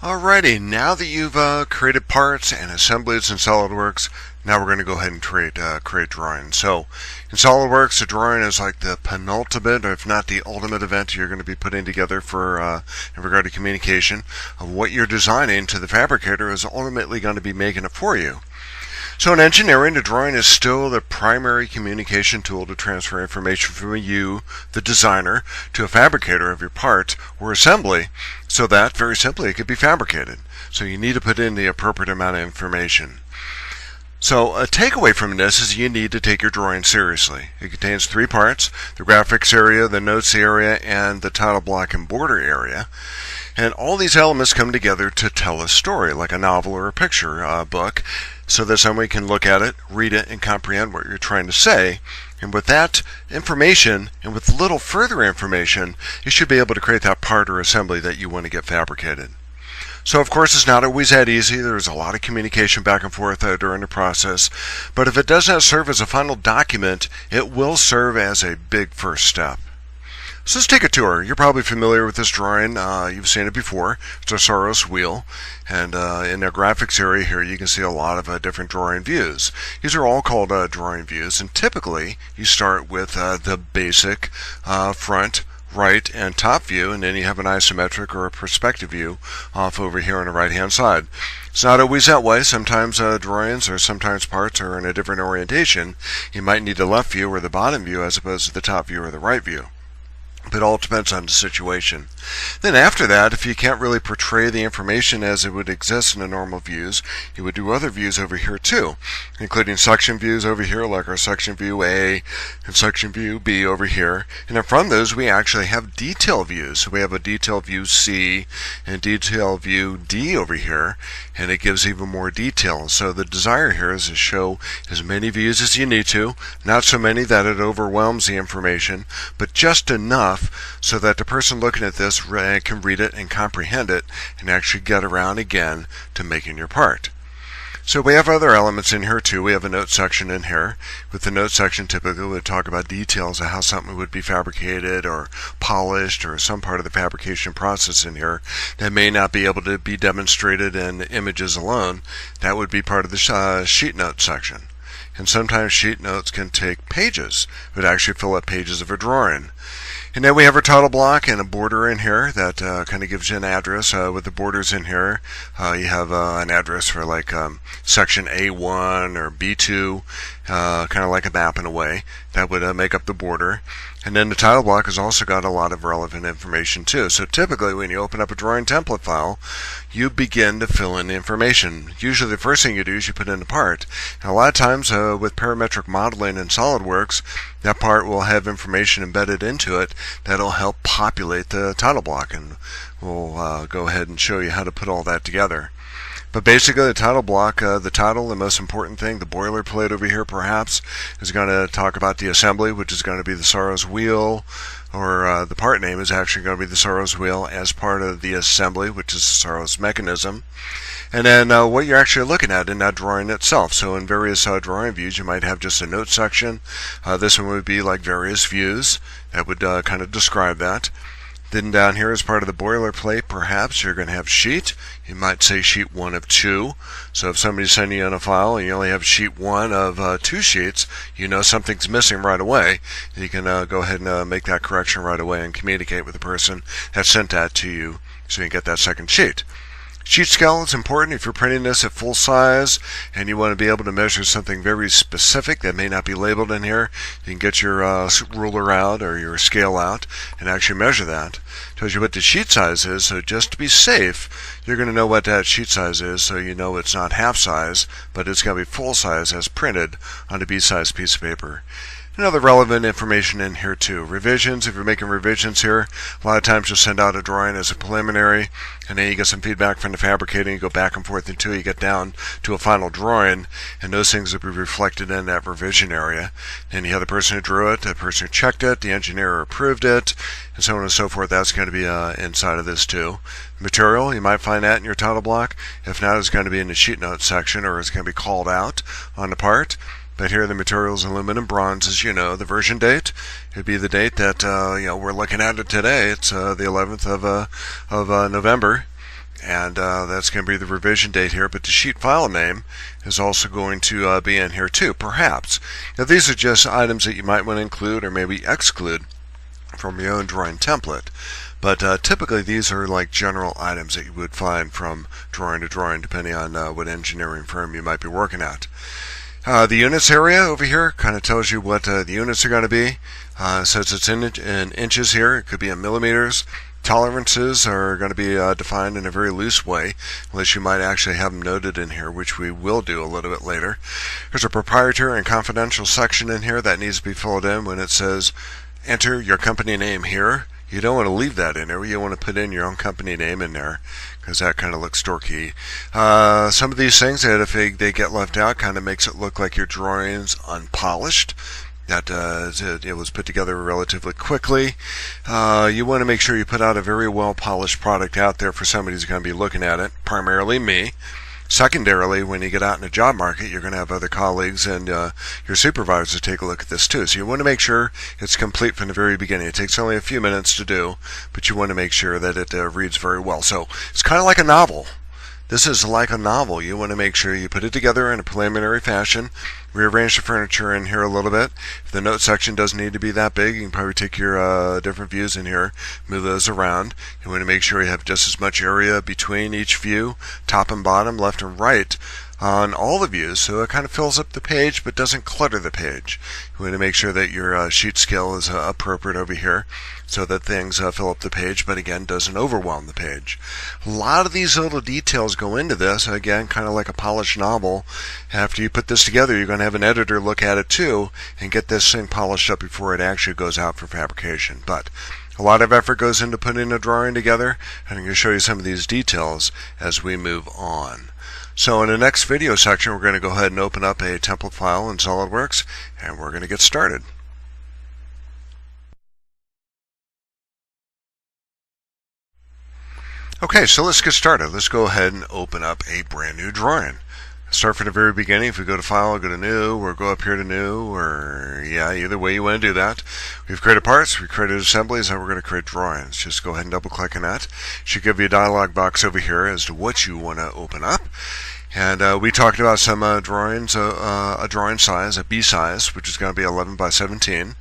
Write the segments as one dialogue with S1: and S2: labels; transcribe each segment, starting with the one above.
S1: Alrighty, now that you've created parts and assemblies in SolidWorks, now we're going to go ahead and create drawings. So in SolidWorks, a drawing is like the penultimate, or if not the ultimate event you're going to be putting together for in regard to communication of what you're designing to the fabricator is ultimately going to be making it for you. So in engineering, a drawing is still the primary communication tool to transfer information from you, the designer, to a fabricator of your part or assembly, so that, very simply, it could be fabricated. So you need to put in the appropriate amount of information. So a takeaway from this is you need to take your drawing seriously. It contains 3 parts: the graphics area, the notes area, and the title block and border area. And all these elements come together to tell a story, like a novel or a picture book, so that somebody can look at it, read it, and comprehend what you're trying to say. And with that information, and with little further information, you should be able to create that part or assembly that you want to get fabricated. So of course it's not always that easy. There's a lot of communication back and forth during the process. But if it does not serve as a final document, it will serve as a big first step. So let's take a tour. You're probably familiar with this drawing. You've seen it before. It's a Saros wheel. And in the graphics area here, you can see a lot of different drawing views. These are all called drawing views. And typically, you start with the basic front, right, and top view. And then you have an isometric or a perspective view off over here on the right-hand side. It's not always that way. Sometimes drawings or sometimes parts are in a different orientation. You might need the left view or the bottom view as opposed to the top view or the right view. But it all depends on the situation. Then after that, if you can't really portray the information as it would exist in the normal views, you would do other views over here too, including section views over here, like our section view A and section view B over here. And then from those, we actually have detail views. So we have a detail view C and detail view D over here, and it gives even more detail. So the desire here is to show as many views as you need to, not so many that it overwhelms the information, but just enough so that the person looking at this can read it and comprehend it and actually get around again to making your part. So we have other elements in here too. We have a note section in here. With the note section, typically we'll talk about details of how something would be fabricated or polished, or some part of the fabrication process in here that may not be able to be demonstrated in images alone. That would be part of the sheet note section. And sometimes sheet notes can take pages. It would actually fill up pages of a drawing. And then we have our title block and a border in here that kind of gives you an address. With the borders in here, you have an address for like section A1 or B2, kind of like a map in a way. That would make up the border. And then the title block has also got a lot of relevant information too. So typically when you open up a drawing template file, you begin to fill in the information. Usually the first thing you do is you put in the part. And a lot of times with parametric modeling in SolidWorks, that part will have information embedded into it that'll help populate the title block. And we'll go ahead and show you how to put all that together. But basically the title block, the title, the most important thing, the boilerplate over here perhaps, is going to talk about the assembly, which is going to be the Saros wheel, or the part name is actually going to be the Saros wheel as part of the assembly, which is the Saros mechanism. And then what you're actually looking at in that drawing itself. So in various drawing views, you might have just a note section. This one would be like various views that would kind of describe that. Then down here as part of the boilerplate, perhaps you're going to have sheet. You might say sheet 1 of 2. So if somebody's sending you in a file and you only have sheet 1 of 2 sheets, you know something's missing right away. You can go ahead and make that correction right away and communicate with the person that sent that to you so you can get that second sheet. Sheet scale is important if you're printing this at full size and you want to be able to measure something very specific that may not be labeled in here. You can get your ruler out or your scale out and actually measure that. It tells you what the sheet size is, so just to be safe, you're going to know what that sheet size is, so you know it's not half size, but it's going to be full size as printed on a B-size piece of paper. Another relevant information in here too. Revisions, if you're making revisions here, a lot of times you'll send out a drawing as a preliminary, and then you get some feedback from the fabricator, you go back and forth until you get down to a final drawing, and those things will be reflected in that revision area. And you have the person who drew it, the person who checked it, the engineer who approved it, and so on and so forth. That's going to be inside of this too. Material, you might find that in your title block. If not, it's going to be in the sheet notes section, or it's going to be called out on the part. But here the materials aluminum, bronze, as you know. The version date, it'd be the date that we're looking at it today. It's the 11th of November. and that's going to be the revision date here, but the sheet file name is also going to be in here too, perhaps. Now these are just items that you might want to include or maybe exclude from your own drawing template, but typically these are like general items that you would find from drawing to drawing depending on what engineering firm you might be working at. The units area over here kind of tells you what the units are going to be. It says it's in inches here. It could be in millimeters. Tolerances are going to be defined in a very loose way, unless you might actually have them noted in here, which we will do a little bit later. There's a proprietary and confidential section in here that needs to be filled in when it says enter your company name here. You don't want to leave that in there. You want to put in your own company name in there because that kind of looks dorky. Some of these things, that if they get left out, kind of makes it look like your drawing's unpolished. That it was put together relatively quickly. You want to make sure you put out a very well polished product out there for somebody who's going to be looking at it, primarily me. Secondarily, when you get out in the job market, you're going to have other colleagues and your supervisors take a look at this too. So you want to make sure it's complete from the very beginning. It takes only a few minutes to do, but you want to make sure that it reads very well. So it's kind of like a novel. This is like a novel. You want to make sure you put it together in a preliminary fashion, rearrange the furniture in here a little bit. If the note section doesn't need to be that big, you can probably take your different views in here, move those around. You want to make sure you have just as much area between each view, top and bottom, left and right, on all the views, so it kind of fills up the page but doesn't clutter the page. You want to make sure that your sheet scale is appropriate over here so that things fill up the page, but again doesn't overwhelm the page. A lot of these little details go into this, again kind of like a polished novel. After you put this together, you're going to have an editor look at it too and get this thing polished up before it actually goes out for fabrication. But a lot of effort goes into putting a drawing together, and I'm going to show you some of these details as we move on. So in the next video section, we're going to go ahead and open up a template file in SolidWorks, and we're going to get started. Okay, so let's get started. Let's go ahead and open up a brand new drawing. Start from the very beginning. If we go to File, go to New, or go up here to New, or yeah, either way you want to do that. We've created parts, we've created assemblies, and we're going to create drawings. Just go ahead and double click on that. It should give you a dialog box over here as to what you want to open up. And we talked about some drawings, a drawing size, a B size, which is going to be 11 by 17.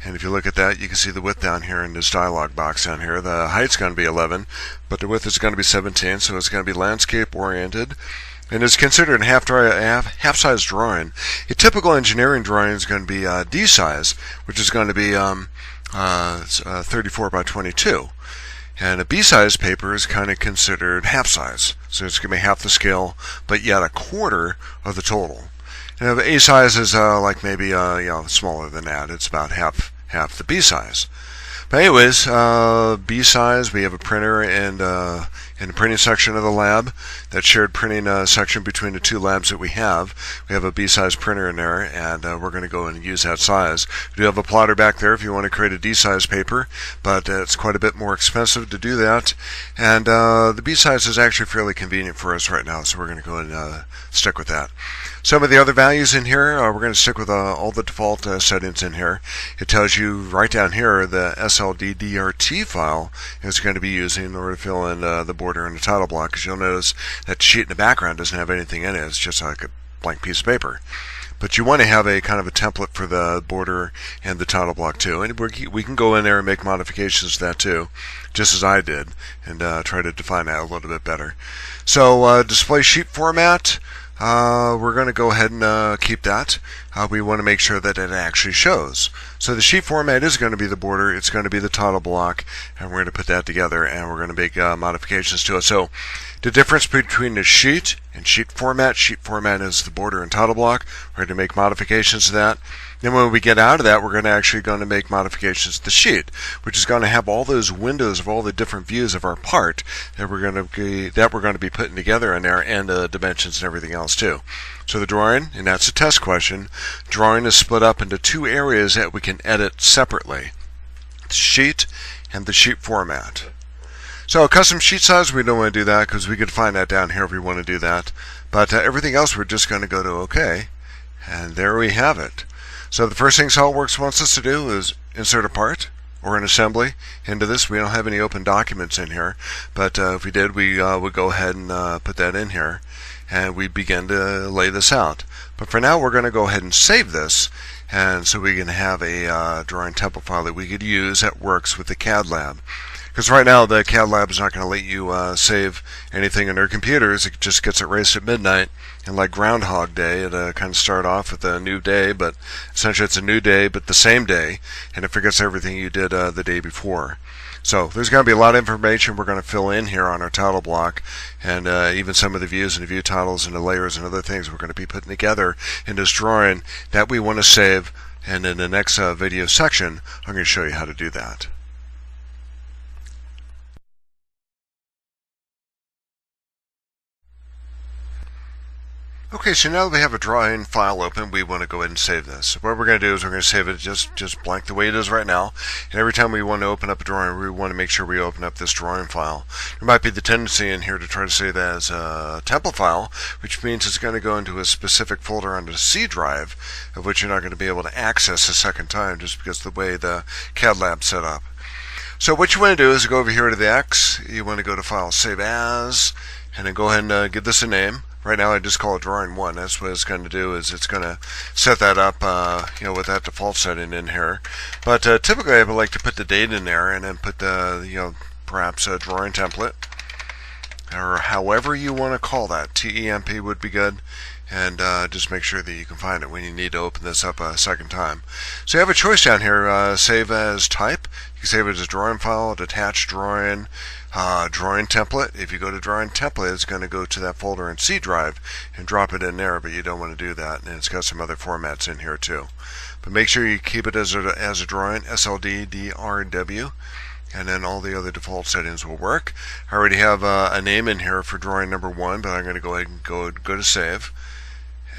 S1: And if you look at that, you can see the width down here in this dialog box down here. The height's going to be 11, but the width is going to be 17, so it's going to be landscape oriented. And it's considered a half-size drawing. A typical engineering drawing is going to be D size, which is going to be 34 by 22. And a B-size paper is kind of considered half-size. So it's going to be half the scale, but yet a quarter of the total. And the A size is like maybe smaller than that. It's about half the B size. But anyways, B size, we have a printer and in the printing section of the lab, that shared printing section between the two labs that we have a B-size printer in there, and we're going to go and use that size. We do have a plotter back there if you want to create a D-size paper, but it's quite a bit more expensive to do that. And the B-size is actually fairly convenient for us right now, so we're going to go and stick with that. Some of the other values in here, we're going to stick with all the default settings in here. It tells you right down here the SLDDRT file is going to be using in order to fill in the border and the title block, because you'll notice that the sheet in the background doesn't have anything in it. It's just like a blank piece of paper. But you want to have a kind of a template for the border and the title block too. And we can go in there and make modifications to that too, just as I did, and try to define that a little bit better. So display sheet format. We're going to go ahead and keep that. We want to make sure that it actually shows. So the sheet format is going to be the border, it's going to be the title block, and we're going to put that together, and we're going to make modifications to it. So the difference between the sheet and sheet format is the border and title block. We're going to make modifications to that. Then when we get out of that, we're actually going to make modifications to the sheet, which is going to have all those windows of all the different views of our part that we're going to be putting together in there, and the dimensions and everything else too. So the drawing, and that's a test question, drawing is split up into two areas that we can edit separately: the sheet and the sheet format. So custom sheet size, we don't want to do that because we could find that down here if we want to do that. But everything else, we're just going to go to OK, and there we have it. So the first thing SolidWorks wants us to do is insert a part, or an assembly into this. We don't have any open documents in here, but if we did, we would go ahead and put that in here, and we begin to lay this out. But for now, we're going to go ahead and save this, and so we can have a drawing template file that we could use that works with the CAD lab. Because right now the CAD lab is not going to let you save anything on their computers. It just gets erased at midnight, and like Groundhog Day, it kind of start off with a new day, but essentially it's a new day but the same day, and it forgets everything you did the day before. So there's going to be a lot of information we're going to fill in here on our title block, and even some of the views and the view titles and the layers and other things we're going to be putting together in this drawing that we want to save, and in the next video section I'm going to show you how to do that. Okay, so now that we have a drawing file open, we want to go ahead and save this. So what we're going to do is we're going to save it just blank the way it is right now. And every time we want to open up a drawing, we want to make sure we open up this drawing file. There might be the tendency in here to try to save that as a template file, which means it's going to go into a specific folder on the C drive, of which you're not going to be able to access a second time just because of the way the CAD lab's set up. So what you want to do is go over here to the X. You want to go to File, Save As, and then go ahead and give this a name. Right now I just call it drawing 1. That's what it's going to do, is it's going to set that up with that default setting in here. But typically I would like to put the date in there and then put the perhaps a drawing template, or however you want to call that. TEMP would be good, and just make sure that you can find it when you need to open this up a second time. So you have a choice down here, save as type. You can save it as a drawing file, detached drawing, drawing template. If you go to drawing template, it's going to go to that folder in C drive and drop it in there, but you don't want to do that, and it's got some other formats in here too. But make sure you keep it as a drawing, SLD, DRW, and then all the other default settings will work. I already have a name in here for drawing number 1, but I'm going to go ahead and go to save,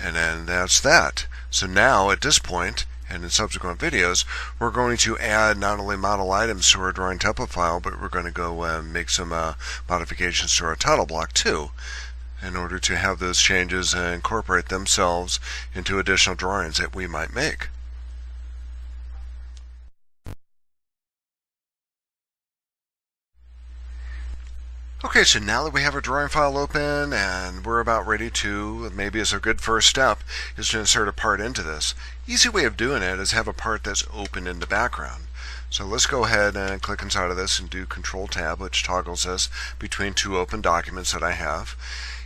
S1: and then that's that. So now at this point, and in subsequent videos, we're going to add not only model items to our drawing template file, but we're going to go make some modifications to our title block too, in order to have those changes incorporate themselves into additional drawings that we might make. Okay, so now that we have our drawing file open and we're about ready to, maybe as a good first step, is to insert a part into this. Easy way of doing it is have a part that's open in the background. So let's go ahead and click inside of this and do Control Tab, which toggles us between two open documents that I have.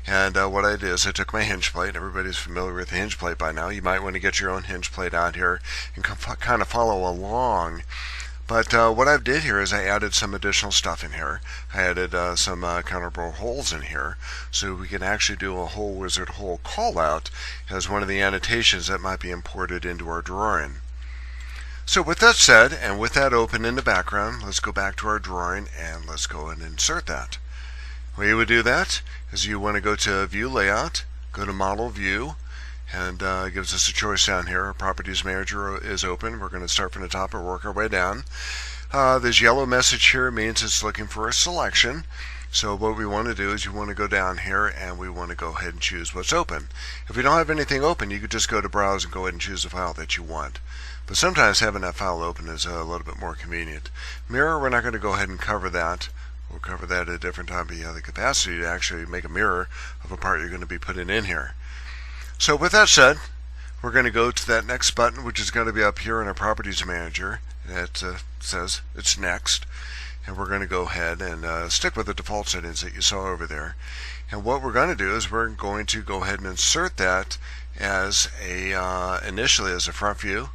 S1: And what I did is I took my hinge plate. Everybody's familiar with the hinge plate by now. You might want to get your own hinge plate out here and kind of follow along. But what I did here is I added some additional stuff in here. I added some counterbore holes in here, so we can actually do a whole wizard hole call out as one of the annotations that might be imported into our drawing. So with that said, and with that open in the background, let's go back to our drawing and let's go and insert that. The way you would do that is you want to go to View Layout, go to Model View, and it gives us a choice down here. Our Properties Manager is open. We're going to start from the top and work our way down. This yellow message here means it's looking for a selection. So what we want to do is you want to go down here and we want to go ahead and choose what's open. If you don't have anything open, you could just go to Browse and go ahead and choose the file that you want. But sometimes having that file open is a little bit more convenient. Mirror, we're not going to go ahead and cover that. We'll cover that at a different time, but you have the capacity to actually make a mirror of a part you're going to be putting in here. So with that said, we're going to go to that next button, which is going to be up here in our Properties Manager. That says it's next. And we're going to go ahead and stick with the default settings that you saw over there. And what we're going to do is we're going to go ahead and insert that as initially as a front view.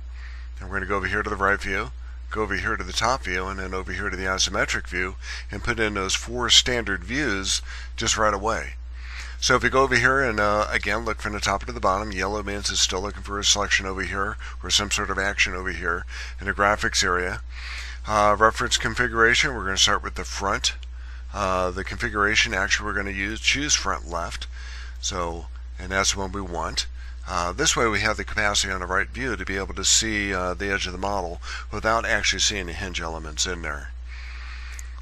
S1: And we're going to go over here to the right view, go over here to the top view, and then over here to the isometric view, and put in those 4 standard views just right away. So if you go over here and again look from the top to the bottom, yellow means it's still looking for a selection over here or some sort of action over here in the graphics area. Reference configuration, we're going to start with the front. The configuration, actually we're going to choose front left. So, and that's what we want. This way we have the capacity on the right view to be able to see the edge of the model without actually seeing the hinge elements in there.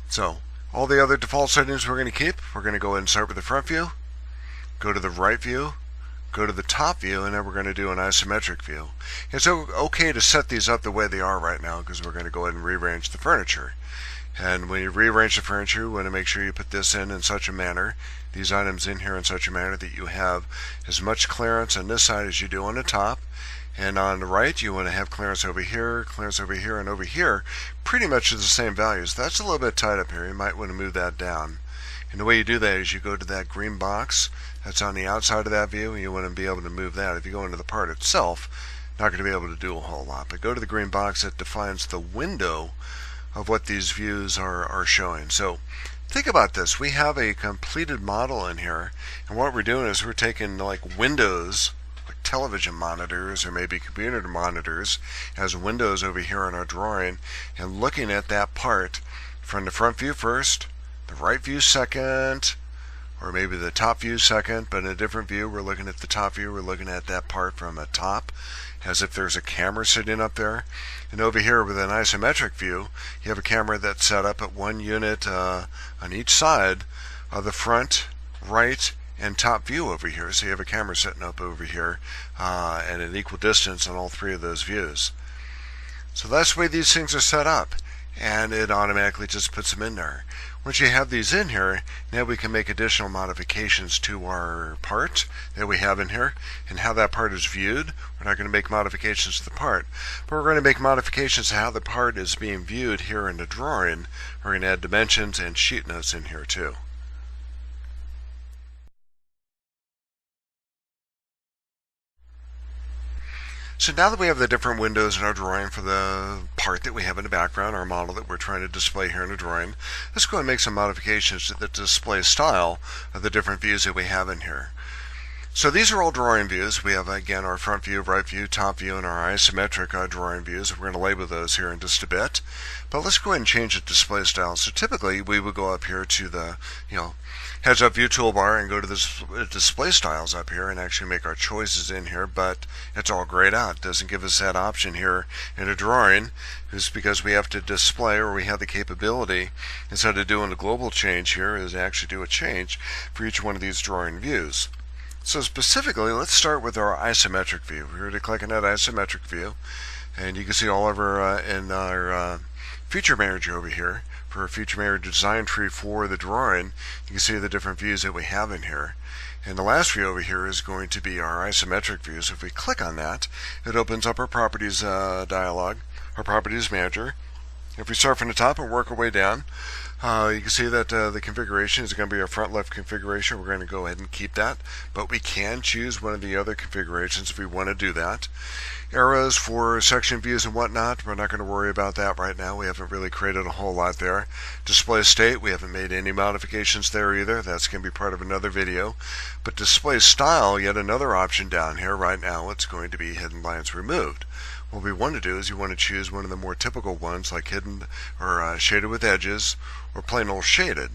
S1: So all the other default settings we're going to keep. We're going to go ahead and start with the front view. Go to the right view, go to the top view, and then we're going to do an isometric view. It's okay to set these up the way they are right now because we're going to go ahead and rearrange the furniture. And when you rearrange the furniture, you want to make sure you put this in such a manner, these items in here in such a manner that you have as much clearance on this side as you do on the top. And on the right, you want to have clearance over here, and over here, pretty much the same values. That's a little bit tight up here. You might want to move that down. And the way you do that is you go to that green box that's on the outside of that view, and you want to be able to move that. If you go into the part itself, not going to be able to do a whole lot. But go to the green box that defines the window of what these views are showing. So think about this. We have a completed model in here, and what we're doing is we're taking like windows, like television monitors or maybe computer monitors as windows over here in our drawing, and looking at that part from the front view first, the right view second, or maybe the top view second, but in a different view. We're looking at the top view, we're looking at that part from the top as if there's a camera sitting up there. And over here with an isometric view, you have a camera that's set up at one unit on each side of the front, right, and top view over here. So you have a camera sitting up over here at an equal distance on all three of those views. So that's the way these things are set up, and it automatically just puts them in there. Once you have these in here, now we can make additional modifications to our part that we have in here and how that part is viewed. We're not going to make modifications to the part, but we're going to make modifications to how the part is being viewed here in the drawing. We're going to add dimensions and sheet notes in here too. So now that we have the different windows in our drawing for the part that we have in the background, our model that we're trying to display here in the drawing, let's go and make some modifications to the display style of the different views that we have in here. So these are all drawing views. We have, again, our front view, right view, top view, and our isometric drawing views. We're going to label those here in just a bit. But let's go ahead and change the display style. So typically we would go up here to the heads up view toolbar and go to the display styles up here and actually make our choices in here, but it's all grayed out. It doesn't give us that option here in a drawing. It's because we have to display, or we have the capability, instead of doing a global change here, is actually do a change for each one of these drawing views. So specifically, let's start with our isometric view. We're going to click on that isometric view, and you can see all over in our feature manager over here, for a feature manager design tree for the drawing, you can see the different views that we have in here. And the last view over here is going to be our isometric view. So if we click on that, it opens up our properties dialog, our properties manager. If we start from the top and work our way down, you can see that the configuration is going to be our front left configuration. We're going to go ahead and keep that, but we can choose one of the other configurations if we want to do that. Arrows for section views and whatnot, we're not going to worry about that right now. We haven't really created a whole lot there. Display state, we haven't made any modifications there either. That's going to be part of another video. But display style, yet another option down here right now, it's going to be hidden lines removed. What we want to do is you want to choose one of the more typical ones, like hidden or shaded with edges, or plain old shaded.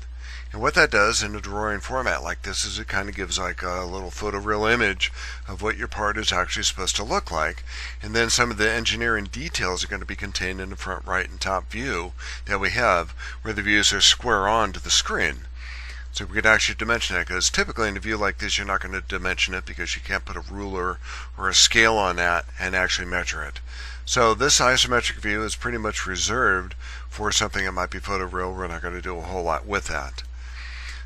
S1: And what that does in a drawing format like this is it kind of gives like a little photoreal image of what your part is actually supposed to look like. And then some of the engineering details are going to be contained in the front right and top view that we have, where the views are square on to the screen. So we could actually dimension that, because typically in a view like this you're not going to dimension it because you can't put a ruler or a scale on that and actually measure it. So this isometric view is pretty much reserved for something that might be photoreal. We're not going to do a whole lot with that.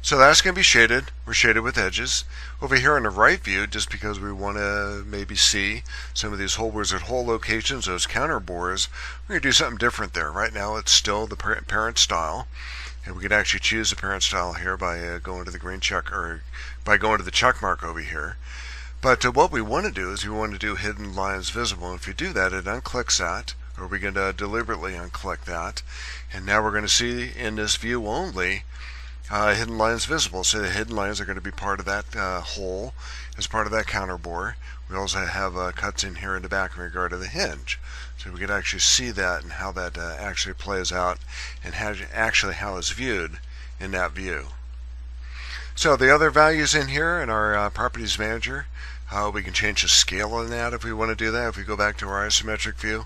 S1: So that's going to be shaded. We're shaded with edges. Over here in the right view, just because we want to maybe see some of these hole bores at hole locations, those counter bores, we're going to do something different there. Right now it's still the parent style. And we could actually choose the parent style here by going to the green check, or by going to the check mark over here. But what we want to do is we want to do hidden lines visible. And if you do that, it unclicks that, or we're going to deliberately unclick that. And now we're going to see in this view only hidden lines visible. So the hidden lines are going to be part of that hole as part of that counter bore. We also have cuts in here in the back in regard to the hinge. So we can actually see that and how that actually plays out, and how it's viewed in that view. So the other values in here in our properties manager, we can change the scale on that if we want to do that. If we go back to our isometric view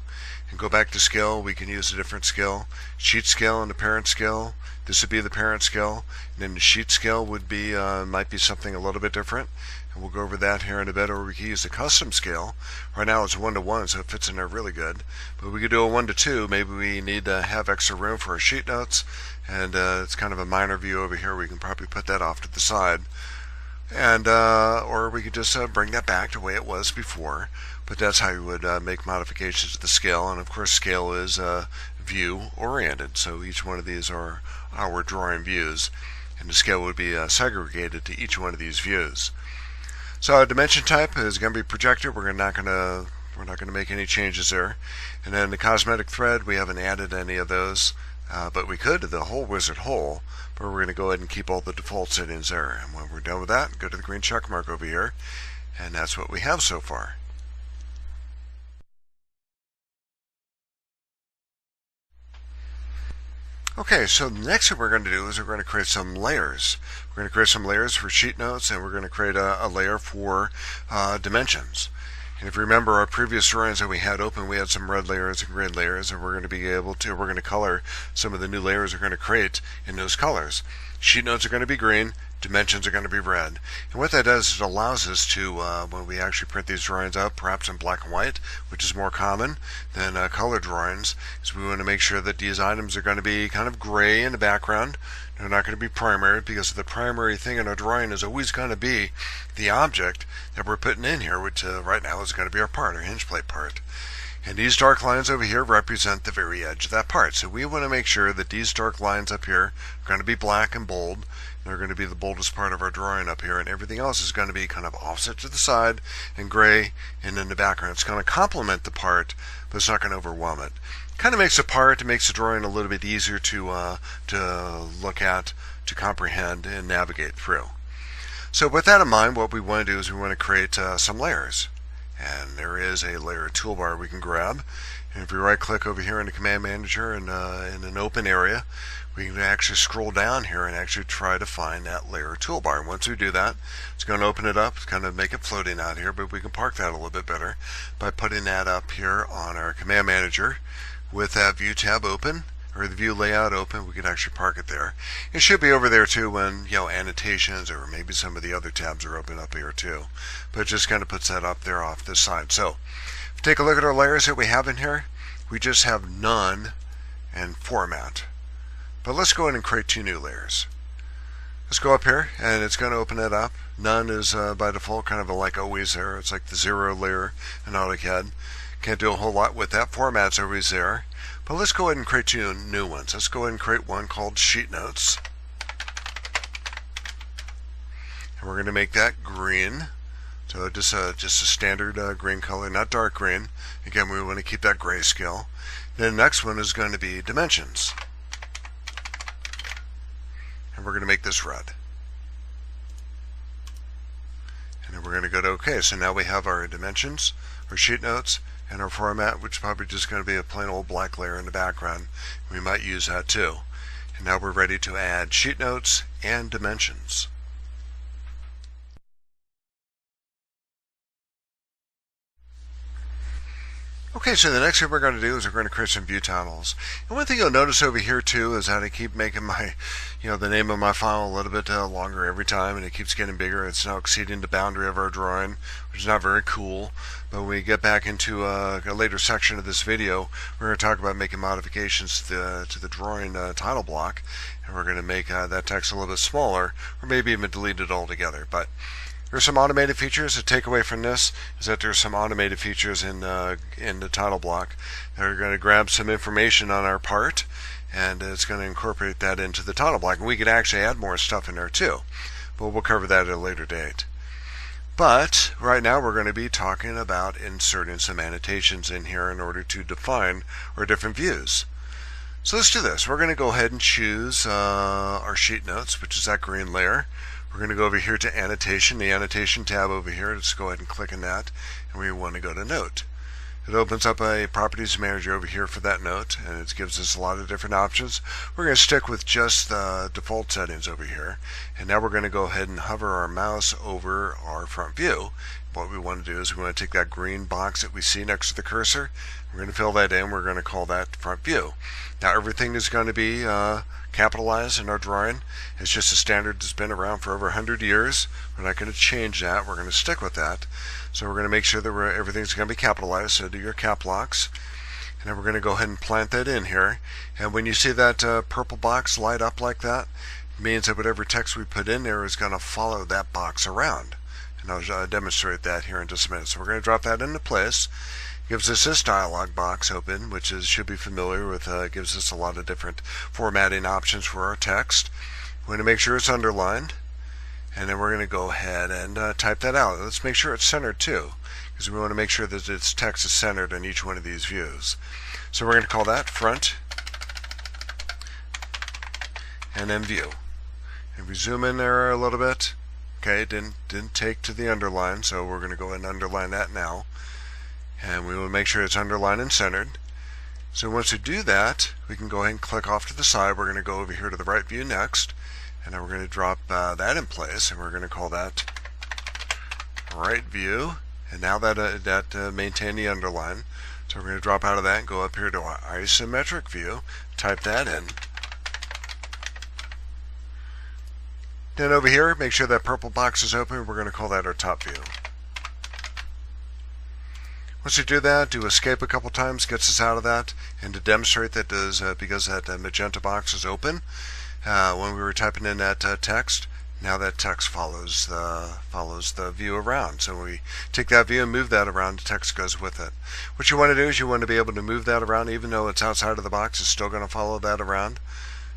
S1: and go back to scale, we can use a different scale. Sheet scale and the parent scale. This would be the parent scale, and then the sheet scale would be might be something a little bit different. and we'll go over that here in a bit, or we can use the custom scale. Right now it's 1:1, so it fits in there really good. But we could do a 1:2. Maybe we need to have extra room for our sheet notes, and it's kind of a minor view over here. We can probably put that off to the side, and or we could just bring that back to the way it was before. But that's how you would make modifications to the scale. And of course, scale is view oriented, so each one of these are our drawing views, and the scale would be segregated to each one of these views. So our dimension type is going to be projected. We're not going to make any changes there. And then the cosmetic thread, we haven't added any of those, but we could to the whole wizard hole. But we're going to go ahead and keep all the default settings there. And when we're done with that, go to the green check mark over here, and that's what we have so far. Okay, so the next thing we're going to do is we're going to create some layers. We're going to create some layers for sheet notes, and we're going to create a layer for dimensions. And if you remember our previous drawings that we had open, we had some red layers and green layers, and we're going to color some of the new layers we're going to create in those colors. Sheet notes are going to be green, dimensions are going to be red. And what that does is it allows us to, when we actually print these drawings out, perhaps in black and white, which is more common than color drawings, is we want to make sure that these items are going to be kind of gray in the background. They're not going to be primary, because the primary thing in our drawing is always going to be the object that we're putting in here, which right now is going to be our part, our hinge plate part. And these dark lines over here represent the very edge of that part. So we want to make sure that these dark lines up here are going to be black and bold. They're going to be the boldest part of our drawing up here, and everything else is going to be kind of offset to the side and gray and in the background. It's going to complement the part, but it's not going to overwhelm it. Kind of makes the part, it makes the drawing a little bit easier to look at, to comprehend, and navigate through. So with that in mind, what we want to do is we want to create some layers. And there is a layer toolbar we can grab. And if we right click over here in the command manager and in an open area, we can actually scroll down here and actually try to find that layer toolbar. And once we do that, it's going to open it up, it's going to make it floating out here, but we can park that a little bit better by putting that up here on our command manager with that view tab open, or the view layout open. We could actually park it there. It should be over there too when, annotations or maybe some of the other tabs are open up here too. But it just kind of puts that up there off this side. So if you take a look at our layers that we have in here, we just have none and format. But let's go ahead and create two new layers. Let's go up here, and it's going to open it up. None is by default kind of like always there. It's like the 0 layer in AutoCAD. Can't do a whole lot with that. Format's always there. But let's go ahead and create two new ones. Let's go ahead and create one called Sheet Notes. And we're going to make that green. So just a standard green color, not dark green. Again, we want to keep that grayscale. Then the next one is going to be Dimensions. And we're going to make this red. And then we're going to go to OK. So now we have our dimensions, our sheet notes, and our format, which is probably just going to be a plain old black layer in the background. We might use that too. And now we're ready to add sheet notes and dimensions. Okay, so the next thing we're going to do is we're going to create some view titles. And one thing you'll notice over here too is that I keep making my, the name of my file a little bit longer every time, and it keeps getting bigger. It's now exceeding the boundary of our drawing, which is not very cool. But when we get back into a later section of this video, we're going to talk about making modifications to the drawing title block, and we're going to make that text a little bit smaller, or maybe even delete it altogether. But there's some automated features. The takeaway from this is that there's some automated features in the title block that are going to grab some information on our part, and it's going to incorporate that into the title block. And we could actually add more stuff in there too, but we'll cover that at a later date. But right now we're going to be talking about inserting some annotations in here in order to define our different views. So let's do this. We're going to go ahead and choose our sheet notes, which is that green layer. We're going to go over here to Annotation, the Annotation tab over here. Let's go ahead and click on that, and we want to go to Note. It opens up a properties manager over here for that note, and it gives us a lot of different options. We're going to stick with just the default settings over here, and now we're going to go ahead and hover our mouse over our front view. What we want to do is we want to take that green box that we see next to the cursor. We're going to fill that in. We're going to call that front view. Now everything is going to be capitalized in our drawing. It's just a standard that's been around for over 100 years. We're not going to change that. We're going to stick with that. So we're going to make sure that everything's going to be capitalized. So do your cap locks. And then we're going to go ahead and plant that in here. And when you see that purple box light up like that, it means that whatever text we put in there is going to follow that box around. And I'll demonstrate that here in just a minute. So we're going to drop that into place. Gives us this dialog box open, which should be familiar with. Gives us a lot of different formatting options for our text. We're going to make sure it's underlined, and then we're going to go ahead and type that out. Let's make sure it's centered too, because we want to make sure that its text is centered in each one of these views. So we're going to call that front, and then view. And we zoom in there a little bit. Okay, didn't take to the underline, so we're going to go ahead and underline that now. And we will make sure it's underlined and centered. So once we do that, we can go ahead and click off to the side. We're going to go over here to the right view next, and then we're going to drop that in place, and we're going to call that right view. And now that maintained the underline. So we're going to drop out of that and go up here to our isometric view, type that in. Then over here, make sure that purple box is open. We're going to call that our top view. Once you do that, do escape a couple times, gets us out of that. And to demonstrate that because that magenta box is open, when we were typing in that text, now that text follows the view around. So when we take that view and move that around, the text goes with it. What you want to do is you want to be able to move that around, even though it's outside of the box, it's still going to follow that around.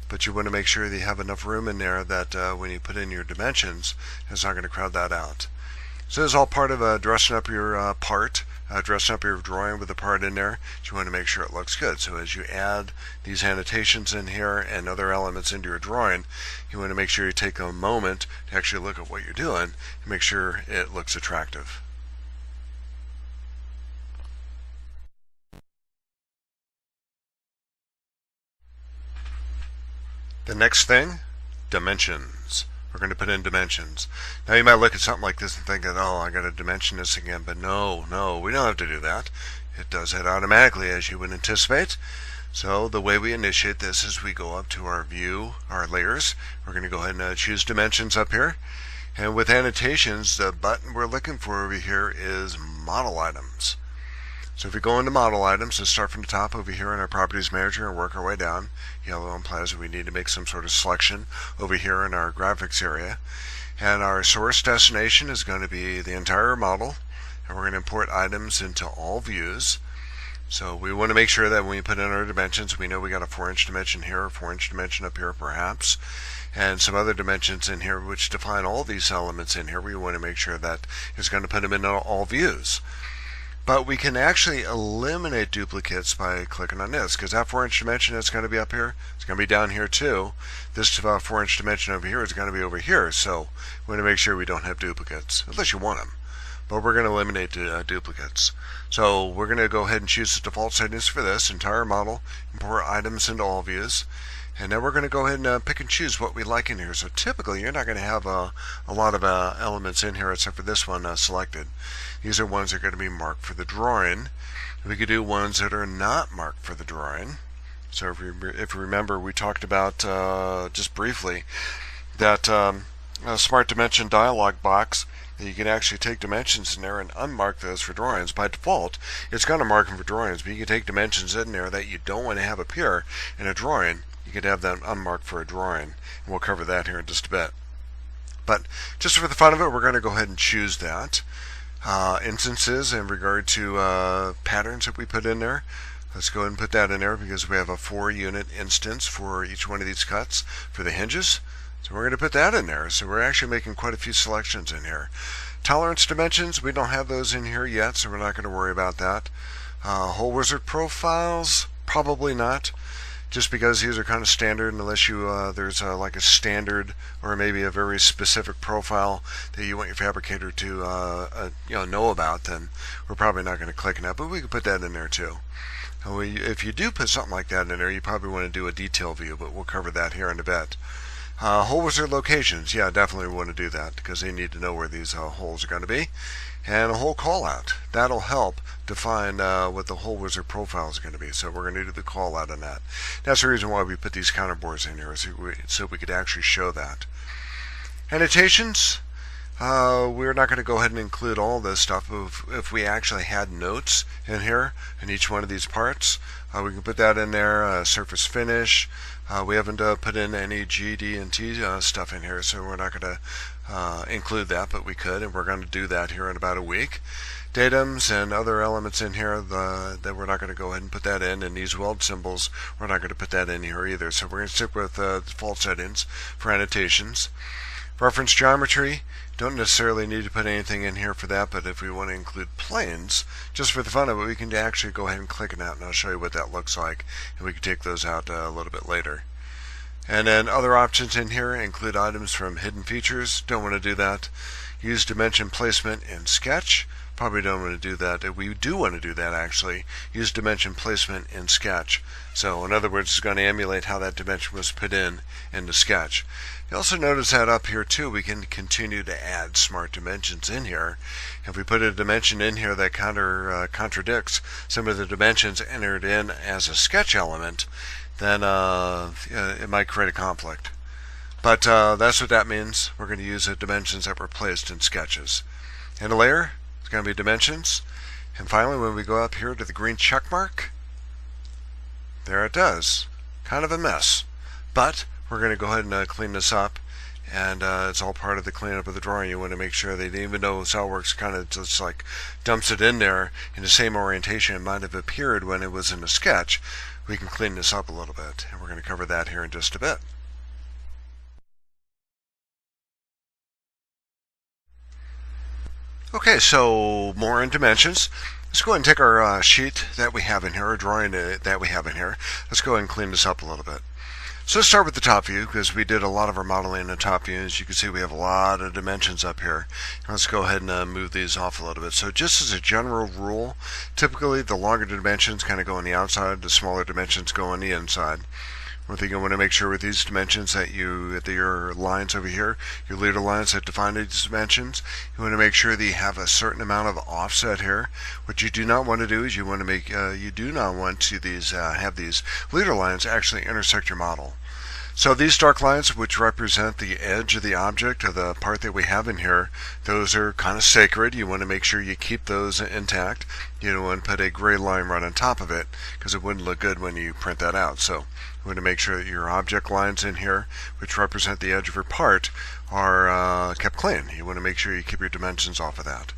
S1: But you want to make sure that you have enough room in there that when you put in your dimensions, it's not going to crowd that out. So this is all part of dressing up your part, dressing up your drawing with the part in there. You want to make sure it looks good. So as you add these annotations in here and other elements into your drawing, you want to make sure you take a moment to actually look at what you're doing and make sure it looks attractive. The next thing, dimensions. We're going to put in dimensions. Now you might look at something like this and think that, oh, I got to dimension this again, but no, we don't have to do that. It does it automatically, as you would anticipate. So the way we initiate this is we go up to our view, our layers. We're going to go ahead and choose dimensions up here. And with annotations, the button we're looking for over here is model items. So if we go into model items, let's start from the top over here in our properties manager and work our way down. Yellow implies we need to make some sort of selection over here in our graphics area. And our source destination is going to be the entire model. And we're going to import items into all views. So we want to make sure that when we put in our dimensions, we know we got a 4-inch dimension here, a 4-inch dimension up here perhaps, and some other dimensions in here which define all these elements in here. We want to make sure that it's going to put them in all views. But we can actually eliminate duplicates by clicking on this, because that 4-inch dimension that's going to be up here, it's going to be down here too. This 4-inch dimension over here is going to be over here, so we want to make sure we don't have duplicates, unless you want them. But we're going to eliminate duplicates. So we're going to go ahead and choose the default settings for this entire model, import items into all views. And then we're going to go ahead and pick and choose what we like in here. So typically you're not going to have a lot of elements in here except for this one selected. These are ones that are going to be marked for the drawing. We could do ones that are not marked for the drawing. So if you remember, we talked about just briefly that Smart Dimension dialog box. You can actually take dimensions in there and unmark those for drawings. By default, it's going to mark them for drawings, but you can take dimensions in there that you don't want to have appear in a drawing. You could have them unmarked for a drawing, and we'll cover that here in just a bit. But just for the fun of it, we're going to go ahead and choose that. Instances in regard to patterns that we put in there. Let's go ahead and put that in there because we have a 4-unit instance for each one of these cuts for the hinges. So we're going to put that in there. So we're actually making quite a few selections in here. Tolerance dimensions, we don't have those in here yet, so we're not going to worry about that. Hole wizard profiles, probably not. just because these are kind of standard, unless you there's like a standard or maybe a very specific profile that you want your fabricator to know about, then we're probably not going to click on that, but we can put that in there too. If you do put something like that in there, you probably want to do a detail view, but we'll cover that here in a bit. Hole wizard locations, yeah, definitely want to do that because they need to know where these holes are going to be. And a hole call out, that'll help define what the hole wizard profile is going to be. So we're going to do the call out on that. That's the reason why we put these counterbores in here, so we could actually show that. Annotations, we're not going to go ahead and include all this stuff. If we actually had notes in here in each one of these parts, we can put that in there. Surface finish, we haven't put in any GD&T stuff in here, so we're not going to include that, but we could, and we're going to do that here in about a week. Datums and other elements in here that we're not going to go ahead and put that in, and these weld symbols, we're not going to put that in here either. So we're going to stick with default settings for annotations. Reference geometry, don't necessarily need to put anything in here for that, but if we want to include planes, just for the fun of it, we can actually go ahead and click on that, and I'll show you what that looks like, and we can take those out a little bit later. And then other options in here include items from hidden features, don't want to do that. Use dimension placement in Sketch, probably don't want to do that. We do want to do that actually. Use dimension placement in Sketch. So in other words, it's going to emulate how that dimension was put in the Sketch. You also notice that up here too, we can continue to add smart dimensions in here. If we put a dimension in here that contradicts some of the dimensions entered in as a sketch element, then it might create a conflict. But that's what that means. We're going to use the dimensions that were placed in sketches. And a layer, it's going to be dimensions. And finally, when we go up here to the green check mark, there it does. Kind of a mess. But we're going to go ahead and clean this up, and it's all part of the cleanup of the drawing. You want to make sure that even though SolidWorks kind of just like dumps it in there in the same orientation it might have appeared when it was in a sketch, we can clean this up a little bit, and we're going to cover that here in just a bit. Okay, so more in dimensions. Let's go ahead and take our sheet that we have in here, or drawing that we have in here. Let's go ahead and clean this up a little bit. So let's start with the top view, because we did a lot of our modeling in the top view. As you can see, we have a lot of dimensions up here. Let's go ahead and move these off a little bit. So just as a general rule, typically the longer dimensions kind of go on the outside, the smaller dimensions go on the inside. One thing you want to make sure with these dimensions that your lines over here, your leader lines that define these dimensions, you want to make sure that you have a certain amount of offset here. What you do not want to do is you want to make you do not want to have these leader lines actually intersect your model. So these dark lines, which represent the edge of the object, or the part that we have in here, those are kind of sacred. You want to make sure you keep those intact. You don't want to put a gray line right on top of it, because it wouldn't look good when you print that out. So you want to make sure that your object lines in here, which represent the edge of your part, are kept clean. You want to make sure you keep your dimensions off of that.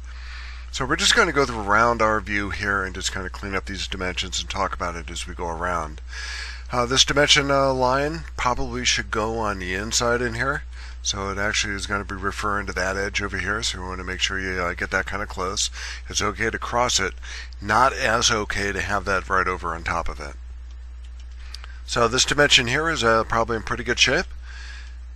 S1: So we're just going to go around our view here and just kind of clean up these dimensions and talk about it as we go around. This dimension line probably should go on the inside in here, so it actually is going to be referring to that edge over here, so we want to make sure you get that kind of close. It's okay to cross it, not as okay to have that right over on top of it. So this dimension here is probably in pretty good shape.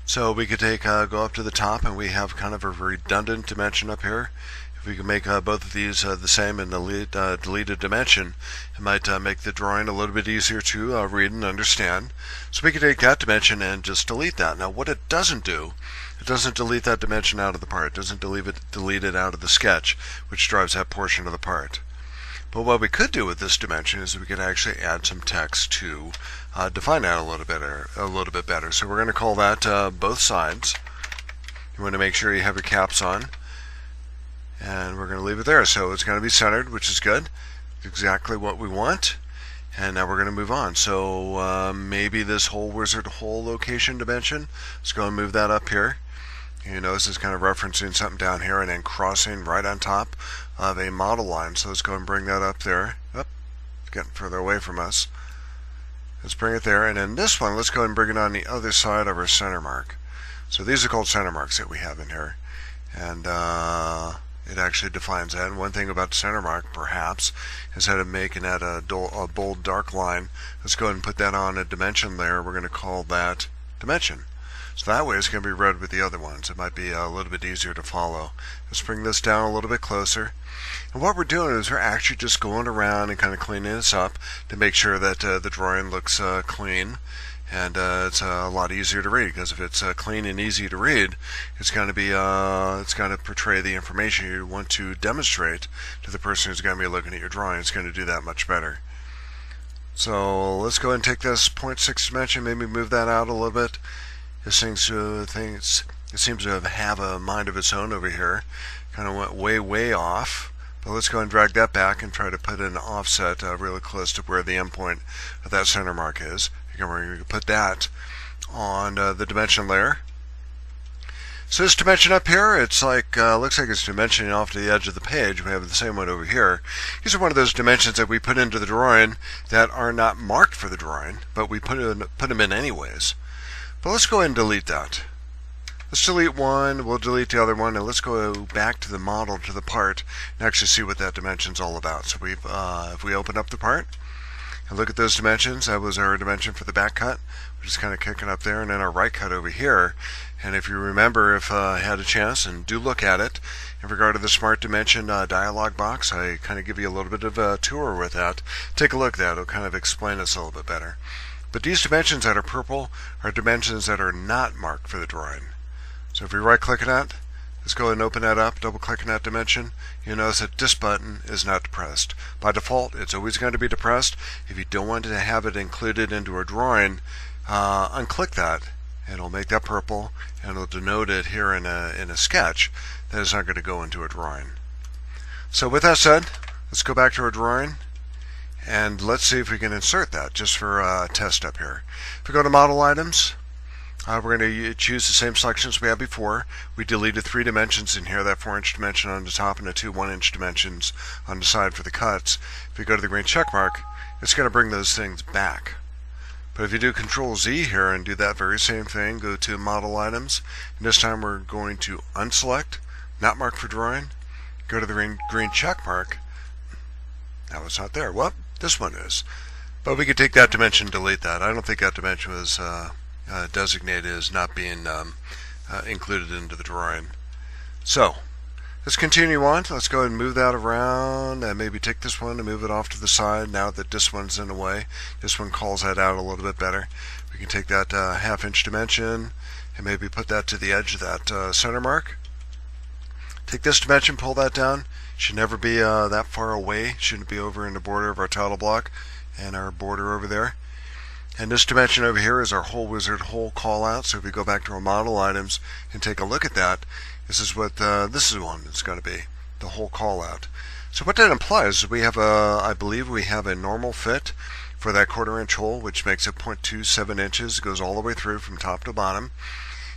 S1: So we could go up to the top, and we have kind of a redundant dimension up here. If we can make both of these the same and delete a dimension, it might make the drawing a little bit easier to read and understand. So we can take that dimension and just delete that. Now what it doesn't do, it doesn't delete that dimension out of the part. It doesn't delete it out of the sketch, which drives that portion of the part. But what we could do with this dimension is we could actually add some text to define that a little bit better. So we're going to call that both sides. You want to make sure you have your caps on. And we're going to leave it there. So it's going to be centered, which is good. Exactly what we want. And now we're going to move on. So maybe this hole wizard hole location dimension, let's go and move that up here. You notice it's kind of referencing something down here and then crossing right on top of a model line. So let's go and bring that up there. It's getting further away from us. Let's bring it there. And then this one, let's go and bring it on the other side of our center mark. So these are called center marks that we have in here. And it actually defines that. And one thing about the center mark, perhaps, instead of making that a bold dark line, let's go ahead and put that on a dimension layer. We're going to call that dimension. So that way it's going to be read with the other ones. It might be a little bit easier to follow. Let's bring this down a little bit closer. And what we're doing is we're actually just going around and kind of cleaning this up to make sure that the drawing looks clean. And it's a lot easier to read, because if it's clean and easy to read, it's going to be it's going to portray the information you want to demonstrate to the person who's going to be looking at your drawing. It's going to do that much better. So let's go ahead and take this 0.6 dimension, maybe move that out a little bit. This seems to have a mind of its own over here. Kind of went way off. But let's go ahead and drag that back and try to put an offset really close to where the endpoint of that center mark is. Again, we're going to put that on the dimension layer. So this dimension up here, it's like looks like it's dimensioning off to the edge of the page. We have the same one over here. These are one of those dimensions that we put into the drawing that are not marked for the drawing, but we put them in anyways. But let's go ahead and delete that. Let's delete one, we'll delete the other one, and let's go back to the model, to the part, and actually see what that dimension's all about. So if we open up the part and look at those dimensions, that was our dimension for the back cut. We're just kind of kicking up there, and then our right cut over here. And if you remember, if I had a chance, and do look at it, in regard to the Smart Dimension dialog box, I kind of give you a little bit of a tour with that. Take a look at that, it'll kind of explain this a little bit better. But these dimensions that are purple are dimensions that are not marked for the drawing. So if we right click on that, let's go ahead and open that up, double click on that dimension. You'll notice that this button is not depressed. By default, it's always going to be depressed. If you don't want to have it included into a drawing, unclick that, and it'll make that purple, and it'll denote it here in a sketch that is not going to go into a drawing. So with that said, let's go back to our drawing, and let's see if we can insert that just for a test up here. If we go to Model Items, we're going to choose the same selections we had before. We deleted 3 dimensions in here, that 4-inch dimension on the top and the 2 1-inch dimensions on the side for the cuts. If we go to the green check mark, it's going to bring those things back. But if you do Control Z here and do that very same thing, go to Model Items, and this time we're going to unselect, not mark for drawing, go to the green check mark. Now it's not there. Well, this one is. But we could take that dimension and delete that. I don't think that dimension was designated as not being included into the drawing. So let's continue on. Let's go ahead and move that around, and maybe take this one and move it off to the side. Now that this one's in the way, this one calls that out a little bit better. We can take that 1/2-inch dimension and maybe put that to the edge of that center mark. Take this dimension, pull that down. Should never be that far away. Shouldn't be over in the border of our title block and our border over there. And this dimension over here is our whole wizard hole call out. So if we go back to our model items and take a look at that, this is what this is one that's going to be, the whole call out. So what that implies is we have I believe we have a normal fit for that 1/4-inch hole, which makes it 0.27 inches. It goes all the way through from top to bottom.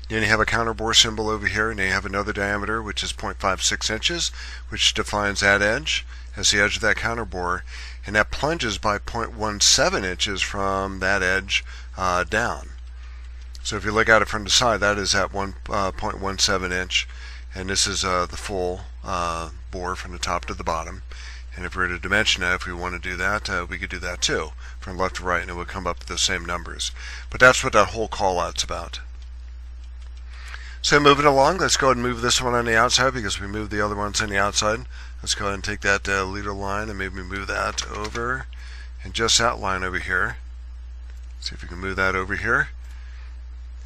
S1: Then you have a counterbore symbol over here, and then you have another diameter, which is 0.56 inches, which defines that edge as the edge of that counterbore, and that plunges by 0.17 inches from that edge down. So if you look at it from the side, that is at 1.17 inch, and this is the full bore from the top to the bottom. And if we were to dimension it, if we want to do that, we could do that too, from left to right, and it would come up to the same numbers. But that's what that whole call out's about. So moving along, let's go ahead and move this one on the outside because we moved the other ones on the outside. Let's go ahead and take that leader line and maybe move that over, and just that line over here. See if we can move that over here.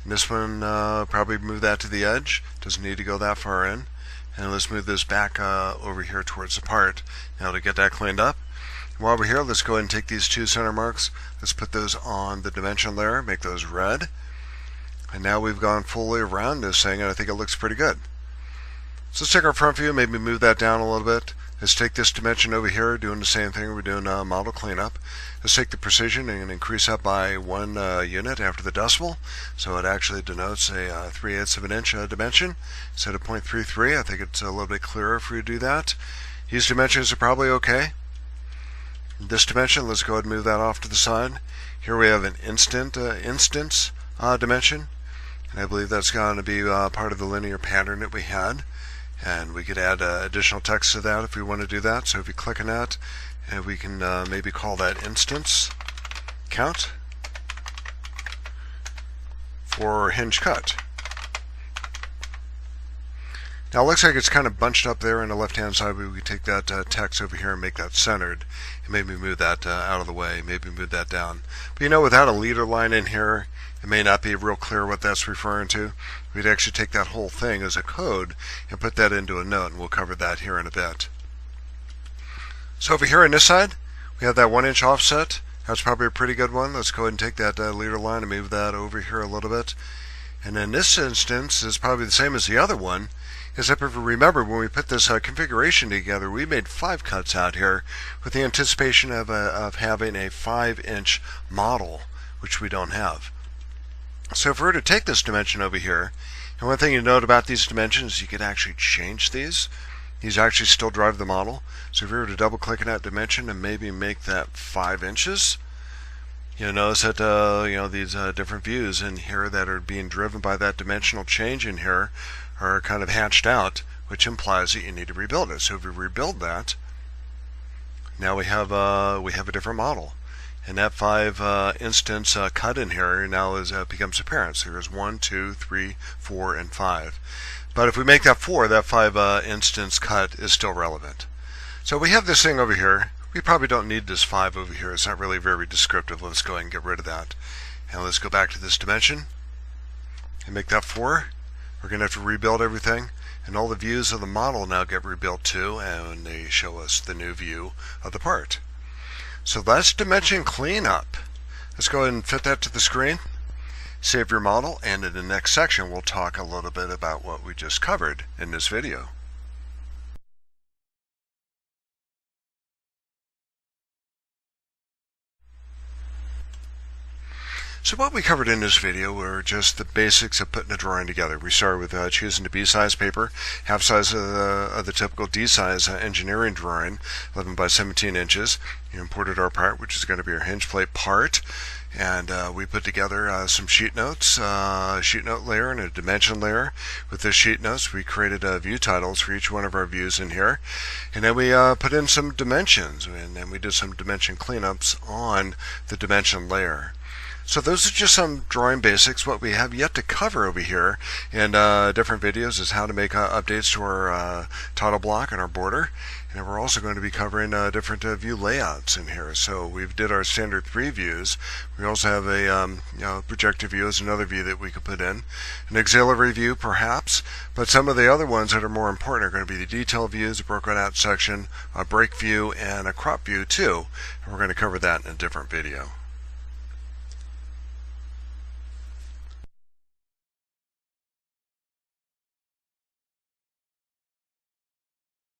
S1: And this one, probably move that to the edge. Doesn't need to go that far in. And let's move this back over here towards the part. Now to get that cleaned up. While we're here, let's go ahead and take these 2 center marks. Let's put those on the dimension layer, make those red. And now we've gone fully around this thing, and I think it looks pretty good. So let's take our front view, maybe move that down a little bit. Let's take this dimension over here, doing the same thing. We're doing model cleanup. Let's take the precision and increase that by 1 unit after the decimal. So it actually denotes a 3/8 of an inch dimension instead of 0.33. I think it's a little bit clearer if we do that. These dimensions are probably okay. This dimension, let's go ahead and move that off to the side. Here we have an instance dimension. And I believe that's going to be part of the linear pattern that we had. And we could add additional text to that if we want to do that. So if you click on that, and we can maybe call that instance count for hinge cut. Now it looks like it's kind of bunched up there on the left hand side. We could take that text over here and make that centered, and maybe move that out of the way, maybe move that down. But you know, without a leader line in here, it may not be real clear what that's referring to. We'd actually take that whole thing as a code and put that into a note, and we'll cover that here in a bit. So over here on this side, we have that 1 inch offset. That's probably a pretty good one. Let's go ahead and take that leader line and move that over here a little bit. And in this instance, is probably the same as the other one, except if you remember when we put this configuration together, we made 5 cuts out here with the anticipation of having a 5-inch model, which we don't have. So if we were to take this dimension over here, and one thing you note about these dimensions, you could actually change these. These actually still drive the model. So if we were to double click on that dimension and maybe make that 5 inches, you'll notice that these different views in here that are being driven by that dimensional change in here are kind of hatched out, which implies that you need to rebuild it. So if we rebuild that, now we have a different model, and that 5 instance cut in here now becomes apparent. So here's 1, 2, 3, 4, and 5. But if we make that 4, that 5 instance cut is still relevant. So we have this thing over here. We probably don't need this 5 over here. It's not really very descriptive. Let's go ahead and get rid of that. And let's go back to this dimension and make that 4. We're going to have to rebuild everything, and all the views of the model now get rebuilt too, and they show us the new view of the part. So that's dimension cleanup. Let's go ahead and fit that to the screen. Save your model, and in the next section we'll talk a little bit about what we just covered in this video. So what we covered in this video were just the basics of putting a drawing together. We started with choosing the B-size paper, half size of the typical D-size engineering drawing, 11 by 17 inches. You imported our part, which is going to be our hinge plate part, and we put together some sheet notes, a sheet note layer and a dimension layer. With the sheet notes, we created view titles for each one of our views in here, and then we put in some dimensions, and then we did some dimension cleanups on the dimension layer. So those are just some drawing basics. What we have yet to cover over here in different videos is how to make updates to our title block and our border. And we're also going to be covering different view layouts in here. So we did our standard 3 views. We also have a projected view as another view that we could put in. An auxiliary view perhaps, but some of the other ones that are more important are going to be the detail views, a broken out section, a break view, and a crop view too. And we're going to cover that in a different video.